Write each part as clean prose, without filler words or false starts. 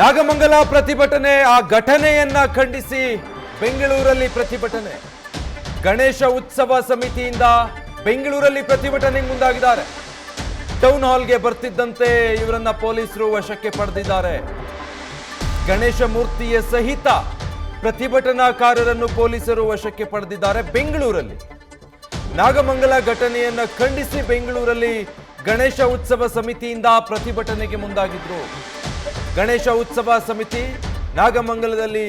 ನಾಗಮಂಗಲ ಪ್ರತಿಭಟನೆ, ಆ ಘಟನೆಯನ್ನ ಖಂಡಿಸಿ ಬೆಂಗಳೂರಲ್ಲಿ ಪ್ರತಿಭಟನೆ. ಗಣೇಶ ಉತ್ಸವ ಸಮಿತಿಯಿಂದ ಬೆಂಗಳೂರಲ್ಲಿ ಪ್ರತಿಭಟನೆಗೆ ಮುಂದಾಗಿದ್ದಾರೆ. ಟೌನ್ ಹಾಲ್ಗೆ ಬರ್ತಿದ್ದಂತೆ ಇವರನ್ನ ಪೊಲೀಸರು ವಶಕ್ಕೆ ಪಡೆದಿದ್ದಾರೆ. ಗಣೇಶ ಮೂರ್ತಿಯ ಸಹಿತ ಪ್ರತಿಭಟನಾಕಾರರನ್ನು ಪೊಲೀಸರು ವಶಕ್ಕೆ ಪಡೆದಿದ್ದಾರೆ. ಬೆಂಗಳೂರಲ್ಲಿ ನಾಗಮಂಗಲ ಘಟನೆಯನ್ನ ಖಂಡಿಸಿ ಬೆಂಗಳೂರಲ್ಲಿ ಗಣೇಶ ಉತ್ಸವ ಸಮಿತಿಯಿಂದ ಪ್ರತಿಭಟನೆಗೆ ಮುಂದಾಗಿದ್ರು. ಗಣೇಶ ಉತ್ಸವ ಸಮಿತಿ ನಾಗಮಂಗಲದಲ್ಲಿ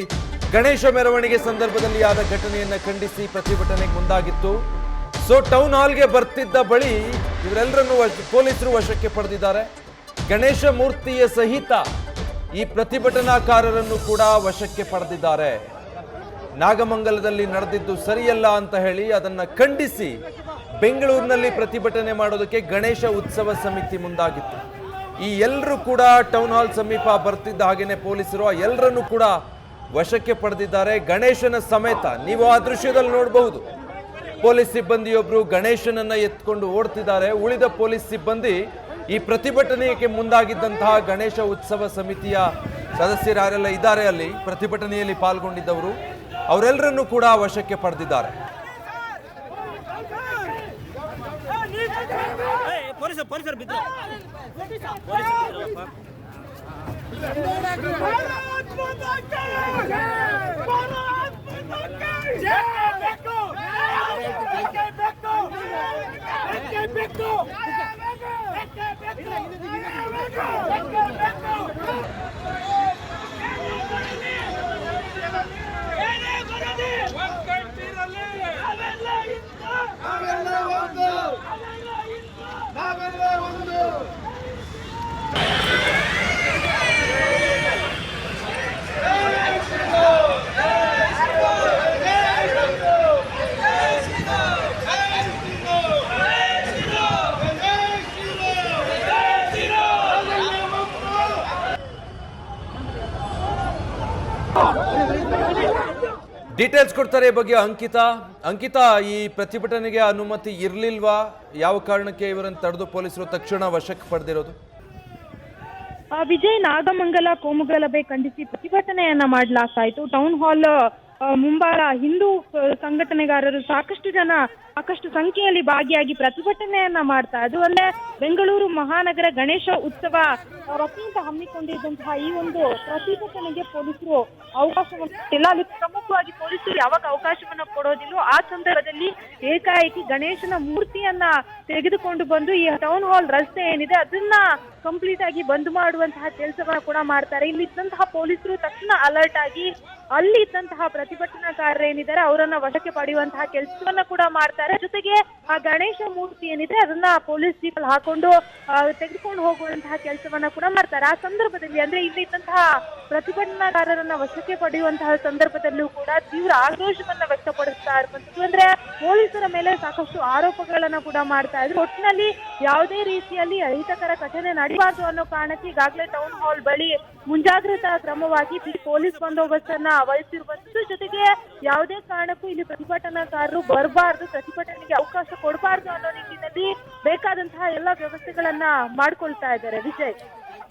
ಗಣೇಶ ಮೆರವಣಿಗೆ ಸಂದರ್ಭದಲ್ಲಿ ಆದ ಘಟನೆಯನ್ನ ಖಂಡಿಸಿ ಪ್ರತಿಭಟನೆಗೆ ಮುಂದಾಗಿತ್ತು. ಸೊ ಟೌನ್ ಹಾಲ್ಗೆ ಬರ್ತಿದ್ದ ಬಳಿ ಇವರೆಲ್ಲರನ್ನು ಪೊಲೀಸರು ವಶಕ್ಕೆ ಪಡೆದಿದ್ದಾರೆ. ಗಣೇಶ ಮೂರ್ತಿಯ ಸಹಿತ ಈ ಪ್ರತಿಭಟನಾಕಾರರನ್ನು ಕೂಡ ವಶಕ್ಕೆ ಪಡೆದಿದ್ದಾರೆ. ನಾಗಮಂಗಲದಲ್ಲಿ ನಡೆದಿದ್ದು ಸರಿಯಲ್ಲ ಅಂತ ಹೇಳಿ ಅದನ್ನ ಖಂಡಿಸಿ ಬೆಂಗಳೂರಿನಲ್ಲಿ ಪ್ರತಿಭಟನೆ ಮಾಡೋದಕ್ಕೆ ಗಣೇಶ ಉತ್ಸವ ಸಮಿತಿ ಮುಂದಾಗಿತ್ತು. ಈ ಎಲ್ಲರೂ ಕೂಡ ಟೌನ್ ಹಾಲ್ ಸಮೀಪ ಬರ್ತಿದ್ದ ಹಾಗೇನೆ ಪೊಲೀಸರು ಎಲ್ಲರನ್ನು ಕೂಡ ವಶಕ್ಕೆ ಪಡೆದಿದ್ದಾರೆ. ಗಣೇಶನ ಸಮೇತ ನೀವು ಆ ದೃಶ್ಯದಲ್ಲಿ ನೋಡಬಹುದು. ಪೊಲೀಸ್ ಸಿಬ್ಬಂದಿಯೊಬ್ಬರು ಗಣೇಶನನ್ನ ಎತ್ಕೊಂಡು ಓಡ್ತಿದ್ದಾರೆ. ಉಳಿದ ಪೊಲೀಸ್ ಸಿಬ್ಬಂದಿ ಈ ಪ್ರತಿಭಟನೆಗೆ ಮುಂದಾಗಿದ್ದಂತಹ ಗಣೇಶ ಉತ್ಸವ ಸಮಿತಿಯ ಸದಸ್ಯರು ಯಾರೆಲ್ಲ ಇದ್ದಾರೆ ಅಲ್ಲಿ ಪ್ರತಿಭಟನೆಯಲ್ಲಿ ಪಾಲ್ಗೊಂಡಿದ್ದವರು ಅವರೆಲ್ಲರನ್ನು ಕೂಡ ವಶಕ್ಕೆ ಪಡೆದಿದ್ದಾರೆ. ಡೀಟೇಲ್ಸ್ ಕೊಡ್ತಾರೆ ಈ ಬಗ್ಗೆ ಅಂಕಿತಾ, ಈ ಪ್ರತಿಭಟನೆಗೆ ಅನುಮತಿ ಇರ್ಲಿಲ್ವಾ? ಯಾವ ಕಾರಣಕ್ಕೆ ಇವರನ್ನು ತಡೆದು ಪೊಲೀಸರು ತಕ್ಷಣ ವಶಕ್ಕೆ ಪಡೆದಿರೋದು? ವಿಜಯ್, ನಾಗಮಂಗಲ ಕೋಮುಗಲಭೆ ಖಂಡಿಸಿ ಪ್ರತಿಭಟನೆಯನ್ನ ಮಾಡಲಾಗ್ತಾಯಿತು. ಟೌನ್ ಹಾಲ್ ಮುಂಭಾಗ ಹಿಂದೂ ಸಂಘಟನೆಗಾರರು ಸಾಕಷ್ಟು ಸಂಖ್ಯೆಯಲ್ಲಿ ಭಾಗಿಯಾಗಿ ಪ್ರತಿಭಟನೆಯನ್ನ ಮಾಡ್ತಾ ಇದ್ರು. ಅಂದ್ರೆ ಬೆಂಗಳೂರು ಮಹಾನಗರ ಗಣೇಶ ಉತ್ಸವ ವತಿಯಿಂದ ಹಮ್ಮಿಕೊಂಡಿದ್ದಂತಹ ಈ ಒಂದು ಪ್ರತಿಭಟನೆಗೆ ಪೊಲೀಸರು ಅವಕಾಶವನ್ನ ಅಲ್ಲಿ ಪ್ರಮುಖವಾಗಿ ಪೊಲೀಸರು ಯಾವಾಗ ಅವಕಾಶವನ್ನ ಕೊಡೋದಿಲ್ಲೋ ಆ ಸಂದರ್ಭದಲ್ಲಿ ಏಕಾಏಕಿ ಗಣೇಶನ ಮೂರ್ತಿಯನ್ನ ತೆಗೆದುಕೊಂಡು ಬಂದು ಈ ಟೌನ್ ಹಾಲ್ ರಸ್ತೆ ಏನಿದೆ ಅದನ್ನ ಕಂಪ್ಲೀಟ್ ಆಗಿ ಬಂದ್ ಮಾಡುವಂತಹ ಕೆಲಸವನ್ನ ಕೂಡ ಮಾಡ್ತಾರೆ. ಇಲ್ಲಿ ಇದ್ದಂತಹ ಪೊಲೀಸರು ತಕ್ಷಣ ಅಲರ್ಟ್ ಆಗಿ ಅಲ್ಲಿ ಇದ್ದಂತಹ ಪ್ರತಿಭಟನಾಕಾರರು ಏನಿದ್ದಾರೆ ಅವರನ್ನ ವಶಕ್ಕೆ ಪಡೆಯುವಂತಹ ಕೆಲಸವನ್ನ ಕೂಡ ಮಾಡ್ತಾರೆ. ಜೊತೆಗೆ ಆ ಗಣೇಶ ಮೂರ್ತಿ ಏನಿದೆ ಅದನ್ನ ಪೊಲೀಸ್ ಜೀಪಲ್ಲಿ ಹಾಕೊಂಡು ತೆಗೆದುಕೊಂಡು ಹೋಗುವಂತಹ ಕೆಲಸವನ್ನ ಕೂಡ ಮಾಡ್ತಾರೆ. ಆ ಸಂದರ್ಭದಲ್ಲಿ ಅಂದ್ರೆ ಇಲ್ಲಿ ಇದ್ದಂತಹ ಪ್ರತಿಭಟನಾಕಾರರನ್ನ ವಶಕ್ಕೆ ಪಡೆಯುವಂತಹ ಸಂದರ್ಭದಲ್ಲೂ ಕೂಡ ತೀವ್ರ ಆಕ್ರೋಶವನ್ನ ವ್ಯಕ್ತಪಡಿಸ್ತಾ ಇರುವಂತದ್ದು. ಅಂದ್ರೆ ಪೊಲೀಸರ ಮೇಲೆ ಸಾಕಷ್ಟು ಆರೋಪಗಳನ್ನ ಕೂಡ ಮಾಡ್ತಾ ಇದ್ರು. ಒಟ್ಟಿನಲ್ಲಿ ಯಾವುದೇ ರೀತಿಯಲ್ಲಿ ಅಹಿತಕರ ಘಟನೆ ನಡೀಬಾರ್ದು ಅನ್ನೋ ಕಾರಣಕ್ಕೆ ಈಗಾಗಲೇ ಟೌನ್ ಹಾಲ್ ಬಳಿ ಮುಂಜಾಗ್ರತಾ ಕ್ರಮವಾಗಿ ಪೊಲೀಸ್ ಬಂದೋಬಸ್ತನ್ನ ವಹಿಸಿರುವಂತದ್ದು. ಜೊತೆಗೆ ಯಾವುದೇ ಕಾರಣಕ್ಕೂ ಇಲ್ಲಿ ಪ್ರತಿಭಟನಾಕಾರರು ಬರಬಾರ್ದು, ಪ್ರತಿಭಟನೆಗೆ ಅವಕಾಶ ಕೊಡಬಾರ್ದು ಅನ್ನೋ ನಿಟ್ಟಿನಲ್ಲಿ ಬೇಕಾದಂತಹ ಎಲ್ಲ ವ್ಯವಸ್ಥೆಗಳನ್ನ ಮಾಡ್ಕೊಳ್ತಾ ಇದ್ದಾರೆ. ವಿಜಯ್,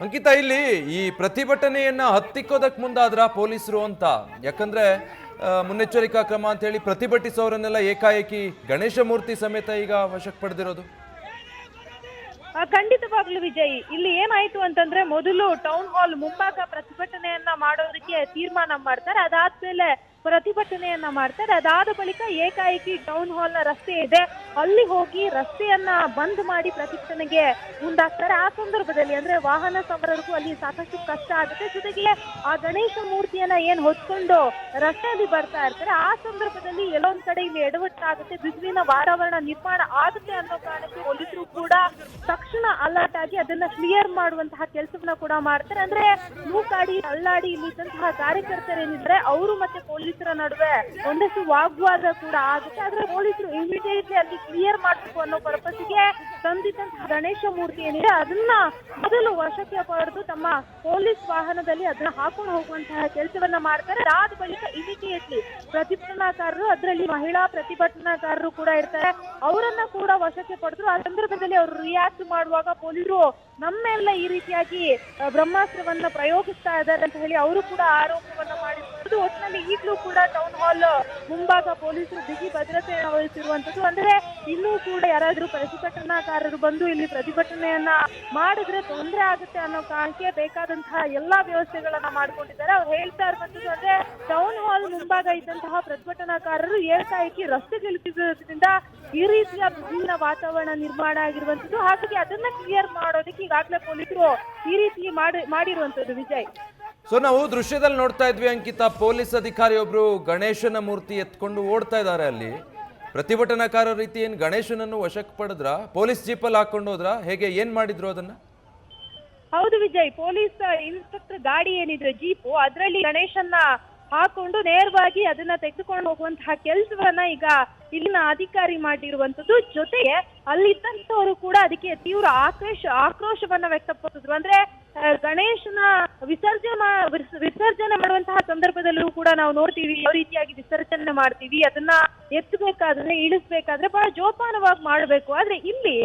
ಅಂಕಿತಾ, ಇಲ್ಲಿ ಈ ಪ್ರತಿಭಟನೆಯನ್ನ ಹತ್ತಿಕ್ಕೋದಕ್ ಮುಂದಾದ್ರ ಪೊಲೀಸರು ಅಂತ, ಯಾಕಂದ್ರೆ ಮುನ್ನೆಚ್ಚರಿಕಾ ಕ್ರಮ ಅಂತ ಹೇಳಿ ಪ್ರತಿಭಟಿಸೋರನ್ನೆಲ್ಲ ಏಕಾಏಕಿ ಗಣೇಶ ಮೂರ್ತಿ ಸಮೇತ ಈಗ ವಶಕ್ಕೆ ಪಡೆದಿರೋದು? ಖಂಡಿತವಾಗ್ಲು ವಿಜಯ್, ಇಲ್ಲಿ ಏನಾಯ್ತು ಅಂತಂದ್ರೆ ಮೊದಲು ಟೌನ್ ಹಾಲ್ ಮುಂಭಾಗ ಪ್ರತಿಭಟನೆಯನ್ನ ಮಾಡೋದಕ್ಕೆ ತೀರ್ಮಾನ ಮಾಡ್ತಾರೆ. ಅದಾದ್ಮೇಲೆ ಪ್ರತಿಭಟನೆಯನ್ನ ಮಾಡ್ತಾರೆ. ಅದಾದ ಬಳಿಕ ಏಕಾಏಕಿ ಟೌನ್ ಹಾಲ್ ನ ರಸ್ತೆ ಇದೆ ಅಲ್ಲಿ ಹೋಗಿ ರಸ್ತೆಯನ್ನ ಬಂದ್ ಮಾಡಿ ಪ್ರತಿಭಟನೆಗೆ ಮುಂದಾಗ್ತಾರೆ. ಆ ಸಂದರ್ಭದಲ್ಲಿ ಅಂದ್ರೆ ವಾಹನ ಸವಾರರಿಗೂ ಅಲ್ಲಿ ಸಾಕಷ್ಟು ಕಷ್ಟ ಆಗುತ್ತೆ. ಜೊತೆಗೆ ಆ ಗಣೇಶ ಮೂರ್ತಿಯನ್ನ ಏನ್ ಹೊತ್ಕೊಂಡು ರಸ್ತೆಯಲ್ಲಿ ಬರ್ತಾ ಇರ್ತಾರೆ. ಆ ಸಂದರ್ಭದಲ್ಲಿ ಎಲ್ಲೊಂದ್ ಕಡೆ ಇಲ್ಲಿ ಎಡವಟ್ಟಾಗುತ್ತೆ, ಬಿಸಿಲಿನ ವಾತಾವರಣ ನಿರ್ಮಾಣ ಆಗುತ್ತೆ ಅನ್ನೋ ಕಾರಣಕ್ಕೆ ಪೊಲೀಸರು ಕೂಡ ತಕ್ಷಣ ಅಲರ್ಟ್ ಆಗಿ ಅದನ್ನ ಕ್ಲಿಯರ್ ಮಾಡುವಂತಹ ಕೆಲಸವನ್ನ ಕೂಡ ಮಾಡ್ತಾರೆ. ಅಂದ್ರೆ ನೂಕಾಡಿ ಅಲ್ಲಾಡಿ ಇಲ್ಲಿ ಇದ್ದಂತಹ ಕಾರ್ಯಕರ್ತರೇನಿದ್ರೆ ಅವರು ಮತ್ತೆ ಪೊಲೀಸ್ ಪೊಲೀಸರ ನಡುವೆ ಒಂದಷ್ಟು ವಾಗ್ವಾದ ಕೂಡ ಆಗುತ್ತೆ. ಆದ್ರೆ ಪೊಲೀಸರು ಇಮಿಡಿಯೇಟ್ಲಿ ಅಲ್ಲಿ ಕ್ಲಿಯರ್ ಮಾಡಬೇಕು ಅನ್ನೋ ಪರ್ಪಸ್ಗೆ ತಂದಿದ್ದಂತಹ ಗಣೇಶ ಮೂರ್ತಿ ಏನಿದೆ ಅದನ್ನ ಮೊದಲು ವಶಕ್ಕೆ ಪಡೆದು ತಮ್ಮ ಪೊಲೀಸ್ ವಾಹನದಲ್ಲಿ ಅದನ್ನ ಹಾಕೊಂಡು ಹೋಗುವಂತಹ ಕೆಲಸವನ್ನ ಮಾಡ್ತಾರೆ. ಅದಾದ ಬಳಿಕ ಇಮಿಡಿಯೇಟ್ಲಿ ಪ್ರತಿಭಟನಾಕಾರರು, ಅದರಲ್ಲಿ ಮಹಿಳಾ ಪ್ರತಿಭಟನಾಕಾರರು ಕೂಡ ಇರ್ತಾರೆ, ಅವರನ್ನ ಕೂಡ ವಶಕ್ಕೆ ಪಡೆದ್ರು. ಆ ಸಂದರ್ಭದಲ್ಲಿ ಅವರು ರಿಯಾಕ್ಟ್ ಮಾಡುವಾಗ ಪೊಲೀಸರು ನಮ್ಮೆಲ್ಲ ಈ ರೀತಿಯಾಗಿ ಬ್ರಹ್ಮಾಸ್ತ್ರವನ್ನ ಪ್ರಯೋಗಿಸ್ತಾ ಇದ್ದಾರೆ ಅಂತ ಹೇಳಿ ಅವರು ಕೂಡ ಆರೋಪವನ್ನ ಮಾಡಿರುವುದು. ಒಟ್ಟಿನಲ್ಲಿ ಈಗಲೂ ಕೂಡ ಟೌನ್ ಹಾಲ್ ಮುಂಭಾಗ ಪೊಲೀಸರು ಬಿಗಿ ಭದ್ರತೆಯನ್ನು ವಹಿಸಿರುವಂತದ್ದು. ಅಂದ್ರೆ ಇನ್ನೂ ಕೂಡ ಯಾರಾದ್ರೂ ಪ್ರತಿಭಟನಾಕಾರರು ಬಂದು ಇಲ್ಲಿ ಪ್ರತಿಭಟನೆಯನ್ನ ಮಾಡಿದ್ರೆ ತೊಂದರೆ ಆಗುತ್ತೆ ಅನ್ನೋ ಕಾರಣಕ್ಕೆ ಬೇಕಾದಂತಹ ಎಲ್ಲಾ ವ್ಯವಸ್ಥೆಗಳನ್ನ ಮಾಡ್ಕೊಂಡಿದ್ದಾರೆ. ಅವ್ರು ಹೇಳ್ತಾ ಇರುವಂತದ್ದು ಅಂದ್ರೆ ಟೌನ್ ಹಾಲ್ ಮುಂಭಾಗ ಇದ್ದಂತಹ ಪ್ರತಿಭಟನಾಕಾರರು ಏಕಾಏಕಿ ರಸ್ತೆಗಿಳಿಸಿದ್ರಿಂದ ಈ ರೀತಿಯ ವಿಭಿನ್ನ ವಾತಾವರಣ ನಿರ್ಮಾಣ ಆಗಿರುವಂತದ್ದು. ಹಾಗಾಗಿ ಅದನ್ನ ಕ್ಲಿಯರ್ ಮಾಡೋದಕ್ಕೆ ಈಗಾಗಲೇ ಪೊಲೀಸರು ಈ ರೀತಿ ಮಾಡಿರುವಂತದ್ದು. ವಿಜಯ್, ಸೊ ನಾವು ದೃಶ್ಯದಲ್ಲಿ ನೋಡ್ತಾ ಇದ್ವಿ ಅಂಕಿತಾ, ಪೊಲೀಸ್ ಅಧಿಕಾರಿಯೊಬ್ರು ಗಣೇಶನ ಮೂರ್ತಿ ಎತ್ಕೊಂಡು ಓಡ್ತಾ ಇದ್ದಾರೆ. ಅಲ್ಲಿ ಪ್ರತಿಭಟನಾಕಾರರ ರೀತಿ ಏನ್ ಗಣೇಶನನ್ನು ವಶಕ್ಕೆ ಪಡೆದ್ರ, ಪೊಲೀಸ್ ಜೀಪಲ್ಲಿ ಹಾಕೊಂಡು ಹೋದ್ರ, ಹೇಗೆ ಏನ್ ಮಾಡಿದ್ರು ಅದನ್ನ? ಹೌದು ವಿಜಯ್, ಪೊಲೀಸ್ ಇನ್ಸ್ಪೆಕ್ಟರ್ ಗಾಡಿ ಏನಿದೆ ಜೀಪು, ಅದರಲ್ಲಿ ಗಣೇಶನ್ನ ಹಾಕೊಂಡು ನೇರವಾಗಿ ಅದನ್ನ ತೆಗೆದುಕೊಂಡು ಹೋಗುವಂತಹ ಕೆಲಸವನ್ನ ಈಗ ಇಲ್ಲಿನ ಅಧಿಕಾರಿ ಮಾಡಿರುವಂತದ್ದು. ಜೊತೆಗೆ ಅಲ್ಲಿದ್ದಂಥವರು ಕೂಡ ಅದಕ್ಕೆ ತೀವ್ರ ಆಕ್ರೋಶವನ್ನ ವ್ಯಕ್ತಪಡಿಸಿದ್ರು. ಅಂದ್ರೆ ಗಣೇಶನ ವಿಸರ್ಜನೆ ಮಾಡುವಂತಹ ಸಂದರ್ಭದಲ್ಲೂ ಕೂಡ ನಾವು ನೋಡ್ತೀವಿ ಯಾವ ರೀತಿಯಾಗಿ ವಿಸರ್ಜನೆ ಮಾಡ್ತೀವಿ, ಅದನ್ನ ಎತ್ತಬೇಕಾದ್ರೆ ಇಳಿಸ್ಬೇಕಾದ್ರೆ ಬಹಳ ಜೋಪಾನವಾಗಿ ಮಾಡಬೇಕು. ಆದ್ರೆ ಇಲ್ಲಿ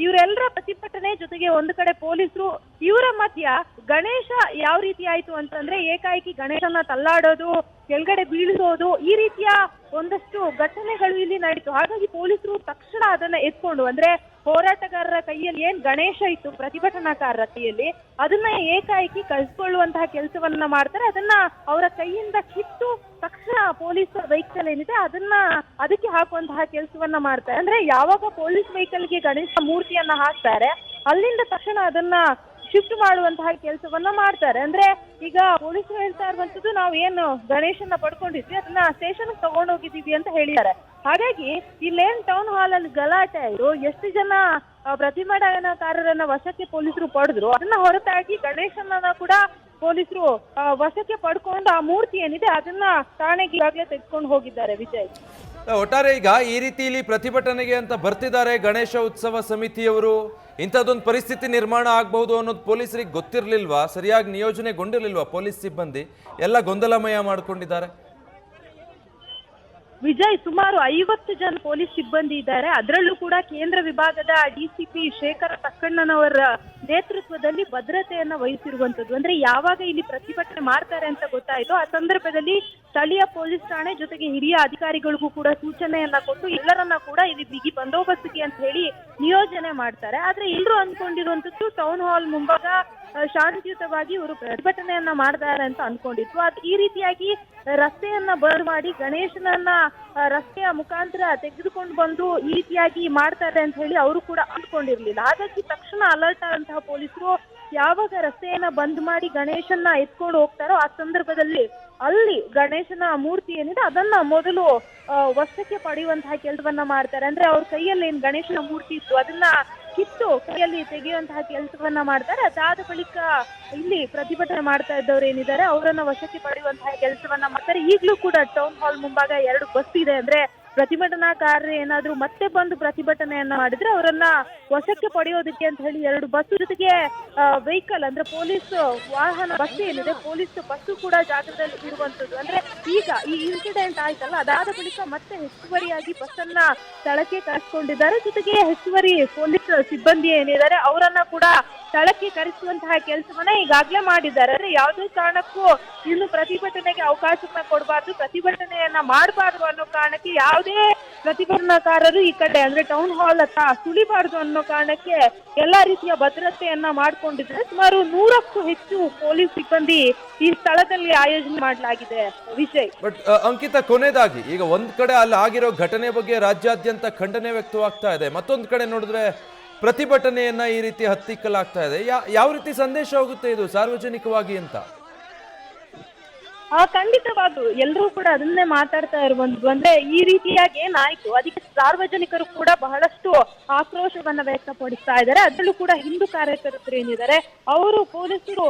ಇವರೆಲ್ಲರ ಪ್ರತಿಭಟನೆ ಜೊತೆಗೆ ಒಂದು ಕಡೆ ಪೊಲೀಸರು ಇವರ ಮಧ್ಯ ಗಣೇಶ ಯಾವ ರೀತಿ ಆಯ್ತು ಅಂತಂದ್ರೆ ಏಕಾಏಕಿ ಗಣೇಶನ ತಳ್ಳಾಡೋದು, ಕೆಳಗಡೆ ಬೀಳಿಸೋದು, ಈ ರೀತಿಯ ಒಂದಷ್ಟು ಘಟನೆಗಳು ಇಲ್ಲಿ ನಡೀತು. ಹಾಗಾಗಿ ಪೊಲೀಸರು ತಕ್ಷಣ ಅದನ್ನ ಎತ್ಕೊಂಡು, ಅಂದ್ರೆ ಹೋರಾಟಗಾರರ ಕೈಯಲ್ಲಿ ಏನ್ ಗಣೇಶ ಇತ್ತು ಪ್ರತಿಭಟನಾಕಾರರ ಕೈಯಲ್ಲಿ, ಅದನ್ನ ಏಕಾಏಕಿ ಕಳಿಸ್ಕೊಳ್ಳುವಂತಹ ಕೆಲಸವನ್ನ ಮಾಡ್ತಾರೆ. ಅದನ್ನ ಅವರ ಕೈಯಿಂದ ಕಿತ್ತು ತಕ್ಷಣ ಪೊಲೀಸ್ ವೆಹಿಕಲ್ ಏನಿದೆ ಅದಕ್ಕೆ ಹಾಕುವಂತಹ ಕೆಲಸವನ್ನ ಮಾಡ್ತಾರೆ. ಅಂದ್ರೆ ಯಾವಾಗ ಪೊಲೀಸ್ ವೆಹಿಕಲ್ಗೆ ಗಣೇಶ ಮೂರ್ತಿಯನ್ನ ಹಾಕ್ತಾರೆ ಅಲ್ಲಿಂದ ತಕ್ಷಣ ಅದನ್ನ ಶಿಫ್ಟ್ ಮಾಡುವಂತಹ ಕೆಲಸವನ್ನ ಮಾಡ್ತಾರೆ. ಅಂದ್ರೆ ಈಗ ಪೊಲೀಸರು ಹೇಳ್ತಾ ಇರುವಂತದ್ದು ನಾವು ಏನು ಗಣೇಶನ ಪಡ್ಕೊಂಡಿದ್ವಿ ಅದನ್ನ ಸ್ಟೇಷನ್ ತಗೊಂಡೋಗಿದೀವಿ ಅಂತ ಹೇಳಿದ್ದಾರೆ. ಹಾಗಾಗಿ ಇಲ್ಲೇನ್ ಟೌನ್ ಹಾಲ್ ಅಲ್ಲಿ ಗಲಾಟೆ ಆಯ್ತು, ಎಷ್ಟು ಜನ ಪ್ರತಿಭಟನಾಕಾರರನ್ನ ವಶಕ್ಕೆ ಪೊಲೀಸರು ಪಡೆದ್ರು, ಅದನ್ನ ಹೊರತಾಗಿ ಗಣೇಶನನ್ನ ಕೂಡ ಪೊಲೀಸರು ವಶಕ್ಕೆ ಪಡ್ಕೊಂಡು ಆ ಮೂರ್ತಿ ಏನಿದೆ ಅದನ್ನ ಠಾಣೆಗೆ ಈಗಾಗಲೇ ತೆಗೆದುಕೊಂಡು ಹೋಗಿದ್ದಾರೆ. ವಿಜಯ್, ಒಟ್ಟಾರೆ ಈಗ ಈ ರೀತಿಯಲ್ಲಿ ಪ್ರತಿಭಟನೆಗೆ ಅಂತ ಬರ್ತಿದ್ದಾರೆ ಗಣೇಶ ಉತ್ಸವ ಸಮಿತಿಯವರು, ಇಂಥದ್ದೊಂದು ಪರಿಸ್ಥಿತಿ ನಿರ್ಮಾಣ ಆಗಬಹುದು ಅನ್ನೋದು ಪೊಲೀಸರಿಗೆ ಗೊತ್ತಿರಲಿಲ್ವಾ? ಸರಿಯಾಗಿ ನಿಯೋಜನೆಗೊಂಡಿರಲಿಲ್ವಾ ಪೊಲೀಸ್ ಸಿಬ್ಬಂದಿ? ಎಲ್ಲ ಗೊಂದಲಮಯ ಮಾಡ್ಕೊಂಡಿದ್ದಾರೆ. ವಿಜಯ್, ಸುಮಾರು 50 ಜನ ಪೊಲೀಸ್ ಸಿಬ್ಬಂದಿ ಇದ್ದಾರೆ. ಅದರಲ್ಲೂ ಕೂಡ ಕೇಂದ್ರ ವಿಭಾಗದ ಡಿಸಿಪಿ ಶೇಖರ ತಕ್ಕಣ್ಣನವರ ನೇತೃತ್ವದಲ್ಲಿ ಭದ್ರತೆಯನ್ನ ವಹಿಸಿರುವಂತದ್ದು. ಅಂದ್ರೆ ಯಾವಾಗ ಇಲ್ಲಿ ಪ್ರತಿಭಟನೆ ಮಾಡ್ತಾರೆ ಅಂತ ಗೊತ್ತಾಯ್ತು ಆ ಸಂದರ್ಭದಲ್ಲಿ ಸ್ಥಳೀಯ ಪೊಲೀಸ್ ಠಾಣೆ ಜೊತೆಗೆ ಹಿರಿಯ ಅಧಿಕಾರಿಗಳಿಗೂ ಕೂಡ ಸೂಚನೆಯನ್ನ ಕೊಟ್ಟು ಎಲ್ಲರನ್ನ ಕೂಡ ಇಲ್ಲಿ ಬಿಗಿ ಬಂದೋಬಸ್ತಿಗೆ ಅಂತ ಹೇಳಿ ನಿಯೋಜನೆ ಮಾಡ್ತಾರೆ. ಆದ್ರೆ ಎಲ್ಲರೂ ಅಂದ್ಕೊಂಡಿರುವಂತದ್ದು ಟೌನ್ ಹಾಲ್ ಮುಂಭಾಗ ಶಾಂತಿಯುತವಾಗಿ ಇವರು ಪ್ರತಿಭಟನೆಯನ್ನ ಮಾಡ್ತಾರೆ ಅಂತ ಅನ್ಕೊಂಡಿದ್ರು. ಅದು ಈ ರೀತಿಯಾಗಿ ರಸ್ತೆಯನ್ನ ಬಂದ್ ಮಾಡಿ ಗಣೇಶನನ್ನ ರಸ್ತೆಯ ಮುಖಾಂತರ ತೆಗೆದುಕೊಂಡು ಬಂದು ಈ ರೀತಿಯಾಗಿ ಮಾಡ್ತಾರೆ ಅಂತ ಹೇಳಿ ಅವರು ಕೂಡ ಅಂದ್ಕೊಂಡಿರ್ಲಿಲ್ಲ. ಹಾಗಾಗಿ ತಕ್ಷಣ ಅಲರ್ಟ್ ಆದಂತಹ ಪೊಲೀಸರು ಯಾವಾಗ ರಸ್ತೆಯನ್ನ ಬಂದ್ ಮಾಡಿ ಗಣೇಶನ್ನ ಎತ್ಕೊಂಡು ಹೋಗ್ತಾರೋ ಆ ಸಂದರ್ಭದಲ್ಲಿ ಅಲ್ಲಿ ಗಣೇಶನ ಮೂರ್ತಿ ಏನಿದೆ ಅದನ್ನ ಮೊದಲು ವಶಕ್ಕೆ ಪಡೆಯುವಂತಹ ಕೆಲಸವನ್ನ ಮಾಡ್ತಾರೆ. ಅಂದ್ರೆ ಅವ್ರ ಕೈಯಲ್ಲಿ ಏನ್ ಗಣೇಶನ ಮೂರ್ತಿ ಇತ್ತು ಅದನ್ನ ಕಿತ್ತು ಕೈಯಲ್ಲಿ ತೆಗೆಯುವಂತಹ ಕೆಲಸವನ್ನ ಮಾಡ್ತಾರೆ. ಅದಾದ ಬಳಿಕ ಇಲ್ಲಿ ಪ್ರತಿಭಟನೆ ಮಾಡ್ತಾ ಇದ್ದವ್ರು ಏನಿದ್ದಾರೆ ಅವರನ್ನ ವಶಕ್ಕೆ ಪಡೆಯುವಂತಹ ಕೆಲಸವನ್ನ ಮಾಡ್ತಾರೆ. ಈಗಲೂ ಕೂಡ ಟೌನ್ ಹಾಲ್ ಮುಂಭಾಗ 2 ಬಸ್ ಇದೆ. ಅಂದ್ರೆ ಪ್ರತಿಭಟನಾಕಾರರು ಏನಾದ್ರೂ ಮತ್ತೆ ಬಂದು ಪ್ರತಿಭಟನೆಯನ್ನ ಮಾಡಿದ್ರೆ ಅವರನ್ನ ವಶಕ್ಕೆ ಪಡೆಯೋದಕ್ಕೆ ಅಂತ ಹೇಳಿ 2 ಬಸ್ ಜೊತೆಗೆ ವೆಹಿಕಲ್ ಅಂದ್ರೆ ಪೊಲೀಸ್ ವಾಹನ ಬಸ್ ಏನಿದೆ ಪೊಲೀಸ್ ಬಸ್ಸು ಕೂಡ ಜಾಗದಲ್ಲಿ ಇರುವಂತದ್ದು. ಅಂದ್ರೆ ಈಗ ಈ ಇನ್ಸಿಡೆಂಟ್ ಆಯ್ತಲ್ಲ ಅದಾದ ಬಳಿಕ ಮತ್ತೆ ಹೆಚ್ಚುವರಿಯಾಗಿ ಬಸ್ ಅನ್ನ ಸ್ಥಳಕ್ಕೆ ಕರೆಸ್ಕೊಂಡಿದ್ದಾರೆ. ಜೊತೆಗೆ ಹೆಚ್ಚುವರಿ ಪೊಲೀಸ್ ಸಿಬ್ಬಂದಿ ಏನಿದ್ದಾರೆ ಅವರನ್ನ ಕೂಡ ಸ್ಥಳಕ್ಕೆ ಕರೆಸುವಂತಹ ಕೆಲಸವನ್ನ ಈಗಾಗಲೇ ಮಾಡಿದ್ದಾರೆ. ಅಂದ್ರೆ ಯಾವುದೇ ಕಾರಣಕ್ಕೂ ಇನ್ನು ಪ್ರತಿಭಟನೆಗೆ ಅವಕಾಶವನ್ನ ಕೊಡಬಾರ್ದು, ಪ್ರತಿಭಟನೆಯನ್ನ ಮಾಡಬಾರ್ದು ಅನ್ನೋ ಕಾರಣಕ್ಕೆ ಯಾವುದೇ ಪ್ರತಿಭಟನಾಕಾರರು ಈ ಕಡೆ ಅಂದ್ರೆ ಟೌನ್ ಹಾಲ್ ಹತ್ರ ಸುಳಿಬಾರ್ದು ಅನ್ನೋ ಕಾರಣಕ್ಕೆ ಎಲ್ಲಾ ರೀತಿಯ ಭದ್ರತೆಯನ್ನ ಮಾಡ್ಕೊಂಡಿದ್ದಾರೆ. ಸುಮಾರು 100ಕ್ಕೂ ಹೆಚ್ಚು ಪೊಲೀಸ್ ಸಿಬ್ಬಂದಿ ಈ ಸ್ಥಳದಲ್ಲಿ ಆಯೋಜನೆ ಮಾಡಲಾಗಿದೆ. ವಿಜಯ್, ಬಟ್ ಅಂಕಿತ, ಕೊನೆಯದಾಗಿ ಈಗ ಒಂದ್ ಕಡೆ ಅಲ್ಲಿ ಆಗಿರೋ ಘಟನೆ ಬಗ್ಗೆ ರಾಜ್ಯಾದ್ಯಂತ ಖಂಡನೆ ವ್ಯಕ್ತವಾಗ್ತಾ ಇದೆ, ಮತ್ತೊಂದು ಕಡೆ ನೋಡಿದ್ರೆ ಪ್ರತಿಭಟನೆಯನ್ನ ಈ ರೀತಿ ಹತ್ತಿಕ್ಕಲಾಗ್ತಾ ಇದೆ. ಯಾವ ರೀತಿ ಸಂದೇಶ ಹೋಗುತ್ತೆ ಇದು ಸಾರ್ವಜನಿಕವಾಗಿ ಅಂತ? ಖಂಡಿತವಾಗ್ಲು ಎಲ್ಲರೂ ಕೂಡ ಅದನ್ನೇ ಮಾತಾಡ್ತಾ ಇರುವಂತದ್ದು. ಅಂದ್ರೆ ಈ ರೀತಿಯಾಗಿ ಏನಾಯ್ತು ಅದಕ್ಕೆ ಸಾರ್ವಜನಿಕರು ಕೂಡ ಬಹಳಷ್ಟು ಆಕ್ರೋಶವನ್ನ ವ್ಯಕ್ತಪಡಿಸ್ತಾ ಇದ್ದಾರೆ. ಅದರಲ್ಲೂ ಕೂಡ ಹಿಂದೂ ಕಾರ್ಯಕರ್ತರು ಏನಿದ್ದಾರೆ ಅವರು ಪೊಲೀಸರು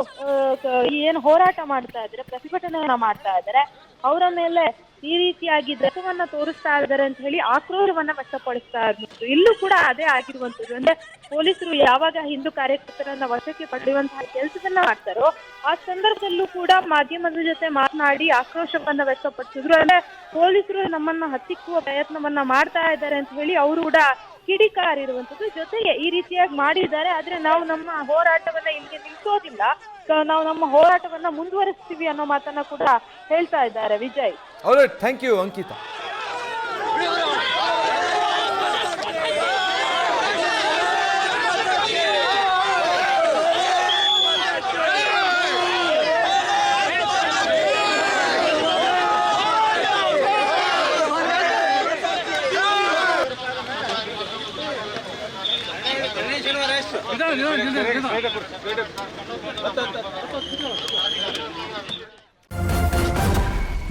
ಏನು ಹೋರಾಟ ಮಾಡ್ತಾ ಇದ್ದಾರೆ, ಪ್ರತಿಭಟನೆಯನ್ನ ಮಾಡ್ತಾ ಇದ್ದಾರೆ, ಅವರ ಮೇಲೆ ಈ ರೀತಿಯಾಗಿ ದ್ರವವನ್ನ ತೋರಿಸ್ತಾ ಇದ್ದಾರೆ ಅಂತ ಹೇಳಿ ಆಕ್ರೋಶವನ್ನ ವ್ಯಕ್ತಪಡಿಸ್ತಾ ಇದ್ರು. ಇಲ್ಲೂ ಕೂಡ ಅದೇ ಆಗಿರುವಂತದ್ದು. ಅಂದ್ರೆ ಪೊಲೀಸರು ಯಾವಾಗ ಹಿಂದೂ ಕಾರ್ಯಕರ್ತರನ್ನ ವಶಕ್ಕೆ ಪಡೆಯುವಂತಹ ಕೆಲಸವನ್ನ ಮಾಡ್ತಾರೋ ಆ ಸಂದರ್ಭದಲ್ಲೂ ಕೂಡ ಮಾಧ್ಯಮದ ಜೊತೆ ಮಾತನಾಡಿ ಆಕ್ರೋಶವನ್ನ ವ್ಯಕ್ತಪಡಿಸಿದ್ರು. ಅಂದ್ರೆ ಪೊಲೀಸರು ನಮ್ಮನ್ನ ಹತ್ತಿಕ್ಕುವ ಪ್ರಯತ್ನವನ್ನ ಮಾಡ್ತಾ ಇದ್ದಾರೆ ಅಂತ ಹೇಳಿ ಅವರು ಕೂಡ ಕಿಡಿಕಾರಿರುವಂತದ್ದು. ಜೊತೆಗೆ ಈ ರೀತಿಯಾಗಿ ಮಾಡಿದ್ದಾರೆ, ಆದ್ರೆ ನಾವು ನಮ್ಮ ಹೋರಾಟವನ್ನ ಇಲ್ಲಿಗೆ ನಿಲ್ಲಿಸೋದಿಲ್ಲ, ನಾವು ನಮ್ಮ ಹೋರಾಟವನ್ನ ಮುಂದುವರಿಸ್ತೀವಿ ಅನ್ನೋ ಮಾತನ್ನ ಕೂಡ ಹೇಳ್ತಾ ಇದ್ದಾರೆ. Vijay, thank you Ankita.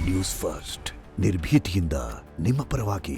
News first ನಿರ್ಭೀತಿಯಿಂದ ನಿಮ್ಮ ಪರವಾಗಿ.